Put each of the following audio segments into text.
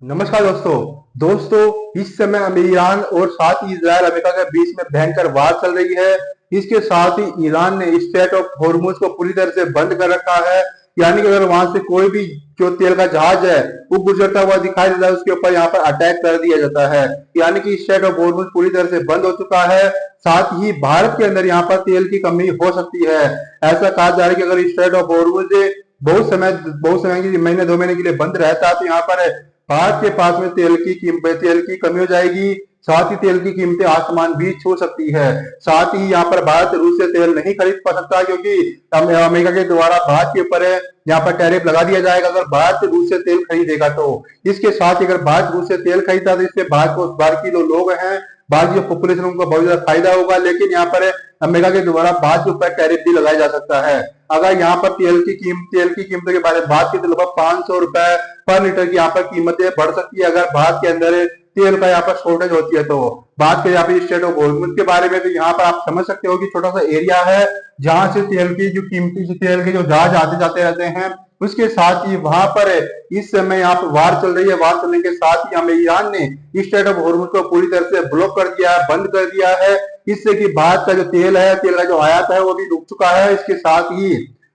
नमस्कार दोस्तों इस समय ईरान और साथ ही इजराइल अमेरिका के बीच में भयंकर वार चल रही है। इसके साथ ही ईरान ने स्ट्रेट ऑफ हॉर्मुज को पूरी तरह से बंद कर रखा है। यानी कि अगर वहां से कोई भी जो तेल का जहाज है वो गुजरता हुआ दिखाई देता है, उसके ऊपर यहाँ पर अटैक कर दिया जाता है। यानी कि स्ट्रेट ऑफ हॉर्मुज पूरी तरह से बंद हो चुका है। साथ ही भारत के अंदर यहाँ पर तेल की कमी हो सकती है। ऐसा कहा जा रहा है कि अगर स्ट्रेट ऑफ हॉर्मुज बहुत समय की महीने 2 महीने के लिए बंद रहता है तो यहाँ पर भारत के पास में तेल की कमी हो जाएगी। साथ ही तेल की कीमतें आसमान भी छू सकती है। साथ ही यहाँ पर भारत रूस से तेल नहीं खरीद पा सकता, क्योंकि अमेरिका के द्वारा भारत के ऊपर यहाँ पर टैरिफ लगा दिया जाएगा अगर भारत रूस से तेल खरीदेगा तो। इसके साथ ही अगर भारत रूस से तेल खरीदता तो इससे भारत की जो लोग हैं, भारत की पॉपुलेशन, उनको बहुत ज्यादा फायदा होगा। लेकिन यहाँ पर अमेरिका के द्वारा भारत के ऊपर टैरिफ भी लगाया जा सकता है। अगर यहाँ पर तेल की कीमतों के बारे में बात की तो लगभग 500 रुपए पर लीटर की यहाँ पर कीमतें बढ़ सकती है अगर भारत के अंदर तेल का यहाँ पर शॉर्टेज होती है तो। बात करें यहाँ पर स्टेट ऑफ हॉर्मुज के बारे में तो यहाँ पर आप समझ सकते हो कि छोटा सा एरिया है जहां से तेल के जो जहाज आते जाते रहते हैं। उसके साथ ही वहां पर इस समय यहाँ पर वार चल रही है। वार चलने के साथ ही हमें ईरान ने स्टेट ऑफ हॉर्मुज को पूरी तरह से ब्लॉक कर दिया है, बंद कर दिया है। इससे कि भारत का जो तेल का जो आयात है वो भी रुक चुका है। इसके साथ ही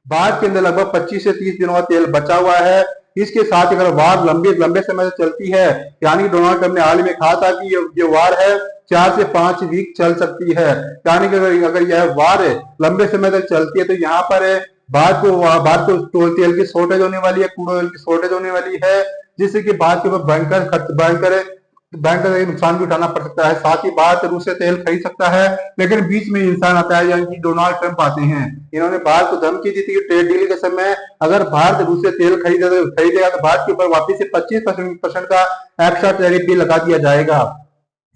भारत के अंदर लगभग 25 से 30 दिनों का तेल बचा हुआ है। इसके साथ अगर वार लंबे समय से चलती है, यानी डोनाल्ड ट्रंप ने हाल ही में कहा था कि ये वार है 4 से 5 वीक चल सकती है। यानी कि अगर यह वार लंबे समय तक चलती है तो यहाँ पर भारत को तेल की शॉर्टेज होने वाली है, क्रूड ऑयल की शॉर्टेज होने वाली है, जिससे कि भारत के ऊपर भयंकर भयंकर नुकसान भी उठाना पड़ सकता है। साथ ही भारत रूस से तेल खरीद सकता है, लेकिन बीच में इंसान आता है, यानी कि डोनाल्ड ट्रंप आते हैं। इन्होंने भारत को धमकी दी थी कि ट्रेड डील के समय अगर भारत रूस से तेल खरीदेगा तो भारत के ऊपर वापिस से 25% का एक्स्ट्रा टैरिफ भी लगा दिया जाएगा।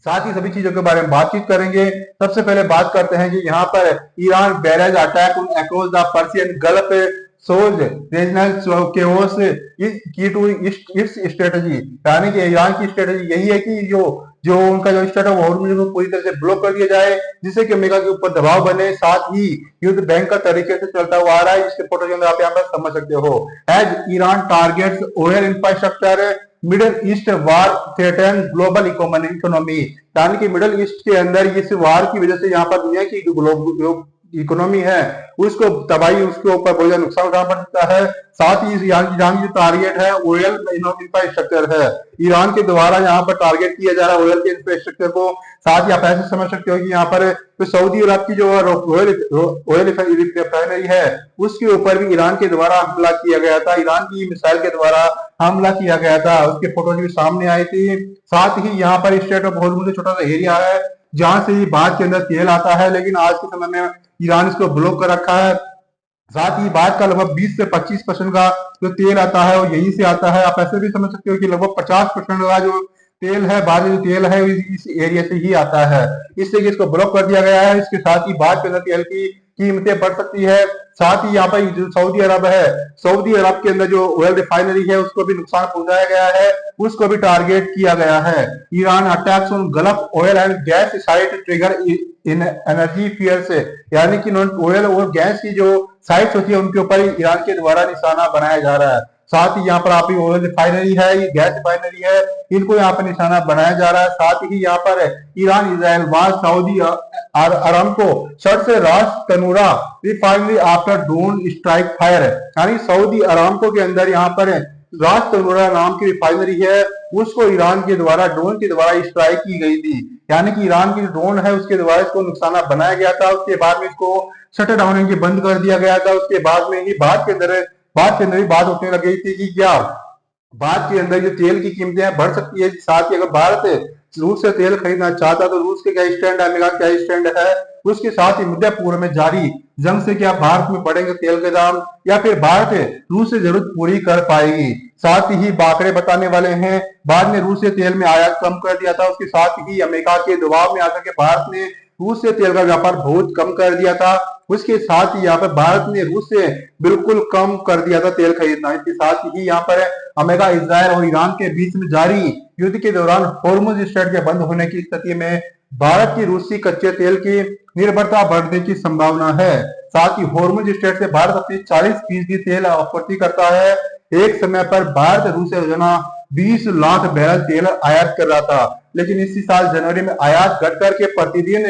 साथ ही सभी चीजों के बारे में बातचीत करेंगे। सबसे पहले बात करते हैं कि यहाँ पर Iran barrage attack across the Persian gulf shows regional chaos की टू इट्स स्ट्रेटजी। यानी कि ईरान की स्ट्रेटजी यही है कि जो जो उनका जो स्टेट ऑफ हॉर्मुज को पूरी तरह से ब्लॉक कर दिया जाए, जिससे कि अमेरिका के ऊपर दबाव बने। साथ ही युद्ध बैंक का तरीके से चलता हुआ आ रहा है। इसके फोटो के अंदर आप यहाँ पर समझ सकते हो। As Iran targets oil infrastructure middle east war threaten global economy. यानी कि मिडिल ईस्ट के अंदर इस वार की वजह से यहाँ पर दुनिया की इकोनॉमी है उसको तबाही, उसके ऊपर बहुत ज्यादा नुकसान उठाना पड़ सकता है। साथ ही ईरान की टारगेट है ऑयल इंफ्रास्ट्रक्चर है। ईरान के द्वारा यहाँ पर टारगेट किया जा रहा है ऑयल के इंफ्रास्ट्रक्चर को। साथ ही आप ऐसे समझ सकते हो कि यहाँ पर तो सऊदी अरब की जो ऑयल रिफाइनरी है उसके ऊपर भी ईरान के द्वारा हमला किया गया था। ईरान की मिसाइल के द्वारा हमला किया गया था, उसके फोटोज भी सामने आई थी। साथ ही यहाँ पर स्टेट ऑफ हॉर्मुज छोटा सा एरिया है जहां से ही भारत के अंदर तेल आता है, लेकिन आज के समय में ईरान इसको ब्लॉक कर रखा है। साथ ही भारत का लगभग 20 से 25% का जो तेल आता है वो यहीं से आता है। आप ऐसे भी समझ सकते हो कि लगभग 50% का जो तेल है, भारत जो तेल है इस एरिया से ही आता है। इससे इसको ब्लॉक कर दिया गया है। इसके साथ ही भारत के अंदर तेल की कीमतें बढ़ सकती है। साथ ही यहाँ पर जो सऊदी अरब है, सऊदी अरब के अंदर जो ऑयल रिफाइनरी है उसको भी नुकसान पहुंचाया गया है, उसको भी टारगेट किया गया है। Iran attacks on gulf oil and gas site trigger in energy fear से। यानी कि ऑयल और गैस की जो साइट्स होती है उनके ऊपर ईरान के द्वारा निशाना बनाया जा रहा है। साथ ही यहाँ पर आप ऑयल रिफाइनरी है, ये गैस रिफाइनरी है, इनको यहाँ पर निशाना बनाया जा रहा है। साथ ही यहाँ पर Iran Israel war Saudi Aramco शर्ट से Ras Tanura refinery after drone strike fire. यानी सऊदी अरामको के अंदर यहाँ पर रास तनूरा नाम की रिफाइनरी है, उसको ईरान के द्वारा ड्रोन के द्वारा स्ट्राइक की गई थी। यानी कि ईरान की ड्रोन है उसके द्वारा इसको निशाना बनाया गया था। उसके बाद में इसको शट डाउन की बंद कर दिया गया था। उसके बाद में ही बात के अंदर ही बात उठने लग गई थी कि क्या भारत के अंदर जो तेल की कीमतें बढ़ सकती है। साथ ही अगर भारत रूस से तेल खरीदना चाहता तो रूस के क्या स्टैंड है, अमेरिका क्या स्टैंड है। उसके साथ ही मध्य पूर्व में जारी जंग से क्या भारत में बढ़ेंगे तेल के दाम, या फिर भारत रूस से जरूरत पूरी कर पाएगी। साथ ही बाकरे बताने वाले हैं, भारत ने रूस से तेल में आयात कम कर दिया था। उसके साथ ही अमेरिका के दबाव में आकर के भारत ने रूस से तेल का व्यापार बहुत कम कर दिया था। उसके साथ ही यहाँ पर भारत ने रूस से बिल्कुल कम कर दिया था तेल खरीदना। इसके साथ ही यहाँ पर अमेरिका, इजराइल और ईरान के बीच में जारी युद्ध के दौरान हॉर्मुज स्ट्रेट के बंद होने की स्थिति में भारत की रूसी कच्चे तेल की निर्भरता बढ़ने की संभावना है। साथ ही हॉर्मुज स्ट्रेट से भारत अपनी 40% तेल आपूर्ति करता है। एक समय पर भारत रूस से रोजाना 20 लाख बैरल तेल आयात कर रहा था, लेकिन इसी साल जनवरी में आयात घट करके प्रतिदिन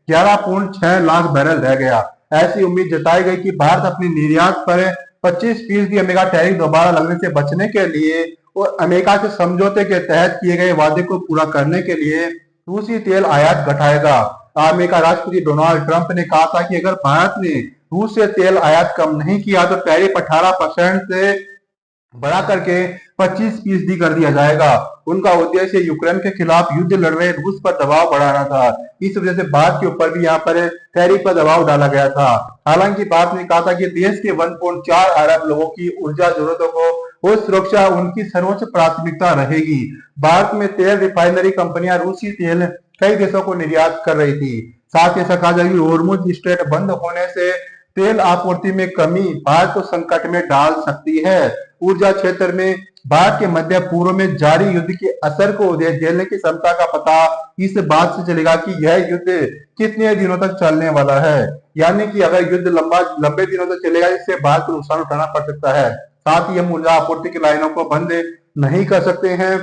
11.6 लाख बैरल रह गया। ऐसी उम्मीद जताई गई कि भारत अपने निर्यात पर 25% अमेरिका टैरिफ दोबारा लगने से बचने के लिए और अमेरिका के समझौते के तहत किए गए वादे को पूरा करने के लिए रूसी तेल आयात घटाएगा। अमेरिका राष्ट्रपति डोनाल्ड ट्रंप ने कहा था कि अगर भारत ने रूस से तेल आयात कम नहीं किया तो टैरिफ 18% से बढ़ा करके 25% कर दिया जाएगा। उनका उद्देश्य यूक्रेन के खिलाफ युद्ध लड़ रहे रूस पर दबाव बढ़ाना था। इस वजह से भारत के ऊपर भी यहाँ पर टैरिफ पर दबाव डाला गया था। हालांकि भारत ने कहा था कि देश के 1.4 अरब लोगों की ऊर्जा जरूरतों को और सुरक्षा उनकी सर्वोच्च प्राथमिकता रहेगी। भारत में तेल रिफाइनरी कंपनियां रूसी तेल कई देशों को निर्यात कर रही थी। साथ ही ऐसा कहा जाए कि होर्मुज स्ट्रेट बंद होने से तेल आपूर्ति में कमी भारत को संकट में डाल सकती है। ऊर्जा क्षेत्र में भारत के मध्य पूर्व में जारी युद्ध के असर को झेलने की क्षमता का पता इस बात से चलेगा कि यह युद्ध कितने दिनों तक चलने वाला है। यानी कि अगर युद्ध लंबे दिनों तक चलेगा, इससे भारत को नुकसान उठाना पड़ सकता है। साथ ही हम ऊर्जा आपूर्ति की लाइनों को बंद नहीं कर सकते हैं।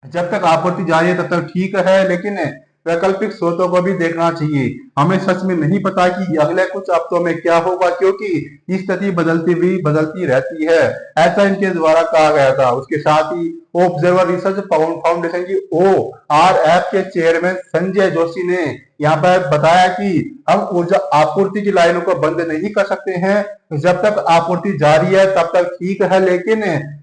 जब तक आपूर्ति जारी है तब तक ठीक है, लेकिन वैकल्पिक स्रोतों को भी देखना चाहिए। हमें सच में नहीं पता कि अगले कुछ हफ्तों में क्या होगा, क्योंकि स्थिति बदलती रहती है, ऐसा इनके द्वारा कहा गया था। उसके साथ ही ऑब्जर्वर रिसर्च फाउंडेशन की ORF के चेयरमैन संजय जोशी ने यहाँ पर बताया कि हम ऊर्जा आपूर्ति की लाइनों को बंद नहीं कर सकते हैं। जब तक आपूर्ति जारी है तब तक ठीक है, लेकिन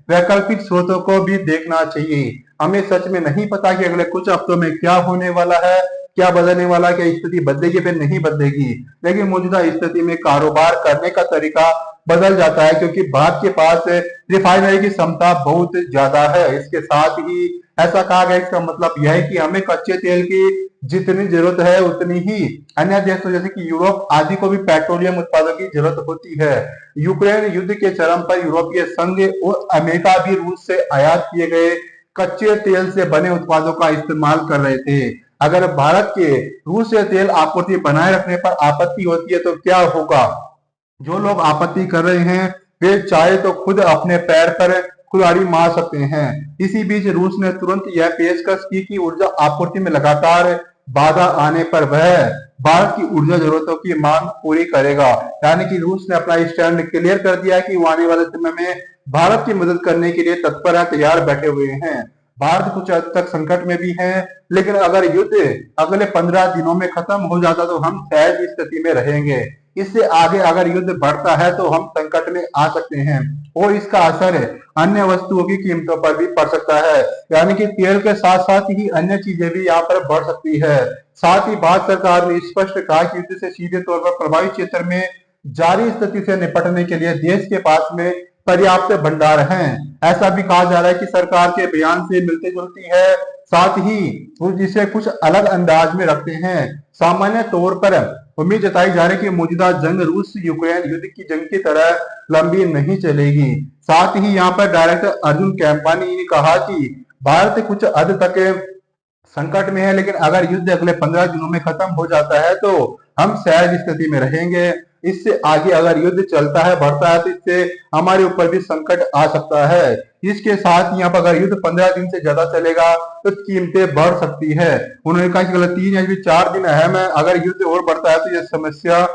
वैकल्पिक स्रोतों को भी देखना चाहिए। हमें सच में नहीं पता कि अगले कुछ हफ्तों में क्या होने वाला है, क्या बदलने वाला है, क्या स्थिति बदलेगी फिर नहीं बदलेगी। लेकिन मौजूदा स्थिति में कारोबार करने का तरीका बदल जाता है, क्योंकि भारत के पास रिफाइनरी की क्षमता बहुत ज्यादा है। इसके साथ ही ऐसा कहा गया, इसका मतलब यह है कि हमें कच्चे तेल की जितनी जरूरत है उतनी ही अन्य देशों जैसे कि यूरोप आदि को भी पेट्रोलियम उत्पादों की जरूरत होती है। यूक्रेन युद्ध के चरम पर यूरोपीय संघ और अमेरिका भी रूस से आयात किए गए कच्चे तेल से बने उत्पादों का इस्तेमाल कर रहे थे। अगर भारत के रूस से तेल आपूर्ति बनाए रखने पर आपत्ति होती है तो क्या होगा? जो लोग आपत्ति कर रहे हैं वे चाहे तो खुद अपने पैर पर कुल्हाड़ी मार सकते हैं। इसी बीच रूस ने तुरंत यह पेशकश की कि ऊर्जा आपूर्ति में लगातार बाधा आने पर वह भारत की ऊर्जा जरूरतों की मांग पूरी करेगा। यानी कि रूस ने अपना स्टैंड क्लियर कर दिया है कि वो आने वाले समय में भारत की मदद करने के लिए तत्पर है, तैयार बैठे हुए हैं। भारत कुछ हद तक संकट में भी है, लेकिन अगर युद्ध अगले 15 दिनों में खत्म हो जाता तो हम सहज स्थिति में रहेंगे। इससे आगे अगर युद्ध बढ़ता है तो हम संकट में आ सकते हैं और इसका असर अन्य वस्तुओं की कीमतों पर भी पड़ सकता है। यानी कि तेल के साथ साथ ही अन्य चीजें भी यहाँ पर बढ़ सकती है। साथ ही भारत सरकार ने स्पष्ट कहा कि युद्ध से सीधे तौर पर प्रभावित क्षेत्र में जारी स्थिति से निपटने के लिए देश के पास में पर्याप्त भंडार हैं। ऐसा भी कहा जा रहा है कि सरकार के बयान से मिलती जुलती है, साथ ही वो जिसे कुछ अलग अंदाज में रखते हैं। सामान्य तौर पर उम्मीद जताई जा रही है कि मौजूदा जंग रूस यूक्रेन युद्ध की जंग की तरह लंबी नहीं चलेगी। साथ ही यहाँ पर डायरेक्टर अर्जुन कैंपानी ने कहा कि भारत कुछ हद तक संकट में है, लेकिन अगर युद्ध अगले 15 दिनों में खत्म हो जाता है तो हम सहज स्थिति में रहेंगे। इससे आगे अगर युद्ध चलता है, बढ़ता है, तो इससे हमारे ऊपर भी संकट आ सकता है। इसके साथ यहाँ पर अगर युद्ध 15 दिन से ज्यादा चलेगा तो कीमतें बढ़ सकती है। उन्होंने कहा कि अगले 3 या 4 दिन अहम है, अगर युद्ध और बढ़ता है तो यह समस्या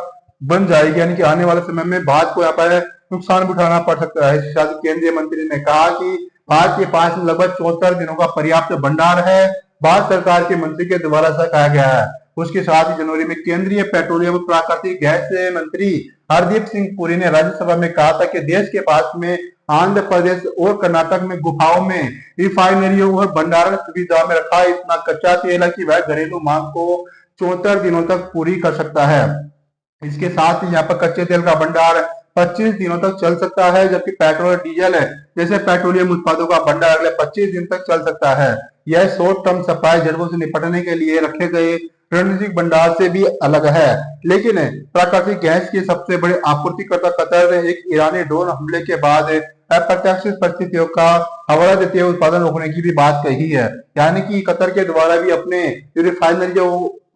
बन जाएगी। यानी कि आने वाले समय में भारत को यहाँ पर नुकसान भी उठाना पड़ सकता है। शायद केंद्रीय मंत्री ने कहा कि भारत के पास लगभग 74 दिनों का पर्याप्त भंडार है। भारत सरकार के मंत्री के द्वारा ऐसा कहा गया है। उसके साथ ही जनवरी में केंद्रीय पेट्रोलियम और प्राकृतिक गैस मंत्री हरदीप सिंह पुरी ने राज्यसभा में कहा था कि देश के पास में आंध्र प्रदेश और कर्नाटक में गुफाओं में रिफाइनरियों और भंडारण सुविधा में रखा इतना कच्चा तेल है कि वह घरेलू मांग को 74 दिनों तक पूरी कर सकता है। इसके साथ ही यहाँ पर कच्चे तेल का भंडार 25 दिनों तक चल सकता है, जबकि पेट्रोल और डीजल जैसे पेट्रोलियम उत्पादों का भंडार अगले 25 दिन तक चल सकता है। यह शॉर्ट टर्म सप्लाई जरूरतों से निपटने के लिए रखे गए रणनीतिक भंडार से भी अलग है। लेकिन प्राकृतिक गैस के सबसे बड़े आपूर्तिकर्ता कतर ने एक ईरानी ड्रोन हमले के बाद अप्रत्याशित परिस्थितियों का हवाला देते हुए उत्पादन रोकने की भी बात कही है। यानी कि कतर के द्वारा भी अपने रिफाइनरी जो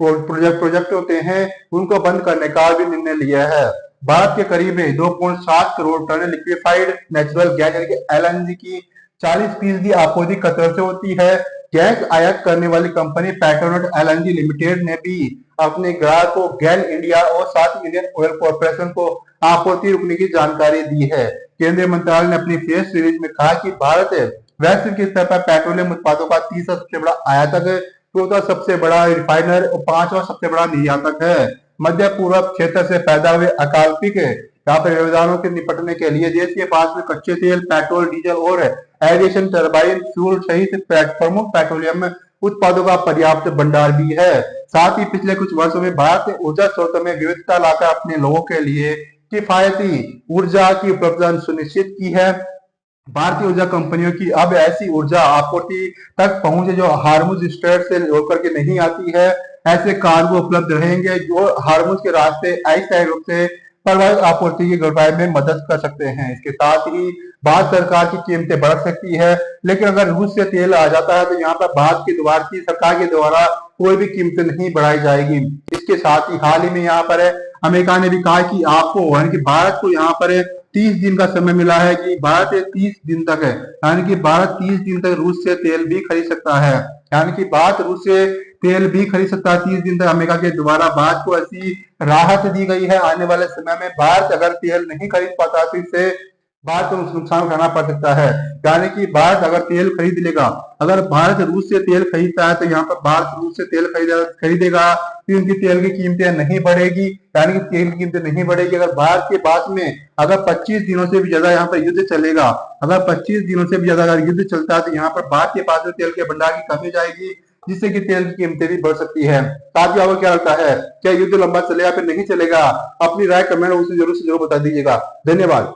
प्रोजेक्ट होते हैं उनको बंद करने का भी निर्णय लिया है। भारत के करीब 2.7 crore ton liquefied natural gas यानी कि LNG की 40% आपूर्ति कतर से होती है। गैस आयात करने वाली कंपनी पेट्रोनेट एलएनजी लिमिटेड ने भी अपने ग्राहक को गेल इंडिया और साथ इंडियन ऑयल कॉर्पोरेशन को आपूर्ति रुकने की जानकारी दी है। केंद्रीय मंत्रालय ने अपनी प्रेस रिलीज में कहा कि भारत वैश्विक स्तर पर पेट्रोलियम उत्पादों का तीसरा सबसे बड़ा आयातक है, चौथा सबसे बड़ा रिफाइनर और पांचवा सबसे बड़ा निर्यातक है। मध्य पूर्व क्षेत्र से पैदा हुए अकाल्पिक यहाँ पर व्यवधानों से निपटने के लिए देश के पास में कच्चे तेल, पेट्रोल, डीजल और एविएशन टरबाइन फ्यूल सहित प्रमुख पेट्रोलियम उत्पादों का पर्याप्त भंडार भी है। साथ ही पिछले कुछ वर्षों में भारत ने ऊर्जा स्रोतों में विविधता लाकर अपने लोगों के लिए किफायती ऊर्जा की उपलब्धता सुनिश्चित की है। भारतीय ऊर्जा कंपनियों की अब ऐसी ऊर्जा आपूर्ति तक पहुंच है जो हार्मुज स्ट्रेट से होकर के नहीं आती है। ऐसे कार्गो उपलब्ध रहेंगे जो हार्मुज के रास्ते अस्थायी रूप से प्रभावित आपूर्ति की गड़बड़ी में मदद कर सकते हैं। इसके साथ ही भारत सरकार की कीमतें बढ़ सकती है, लेकिन अगर रूस से तेल आ जाता है तो यहाँ पर भारत की सरकार के द्वारा कोई भी कीमतें नहीं बढ़ाई जाएगी। इसके साथ ही हाल ही में यहाँ पर अमेरिका ने भी कहा कि आपको यानी कि भारत को यहाँ पर 30 दिन का समय मिला है कि भारत 30 दिन तक है, यानी कि भारत 30 दिन तक रूस से तेल भी खरीद सकता है। यानी कि भारत रूस से तेल भी खरीद सकता है 30 दिन तक। अमेरिका के द्वारा भारत को ऐसी राहत दी गई है। आने वाले समय में भारत अगर तेल नहीं खरीद पाता तो इससे भारत को नुकसान उठाना पड़ सकता है। यानी कि भारत अगर तेल खरीद लेगा, अगर भारत रूस से तेल खरीदता है तो यहाँ पर भारत रूस से तेल खरीदेगा तो उनकी तेल की कीमतें नहीं बढ़ेगी, यानी कि तेल की कीमतें नहीं बढ़ेगी। अगर भारत के पास में अगर 25 दिनों से भी ज्यादा यहाँ पर युद्ध चलेगा, अगर 25 दिनों से भी ज्यादा अगर युद्ध चलता है तो यहाँ पर भारत के पास में तेल के भंडार की कमी जाएगी, जिससे कि तेल की कीमतें भी बढ़ सकती है। साथियों, आपको क्या लगता है, क्या युद्ध लंबा चलेगा फिर नहीं चलेगा? अपनी राय कमेंट जरूर से जरूर बता दीजिएगा। धन्यवाद।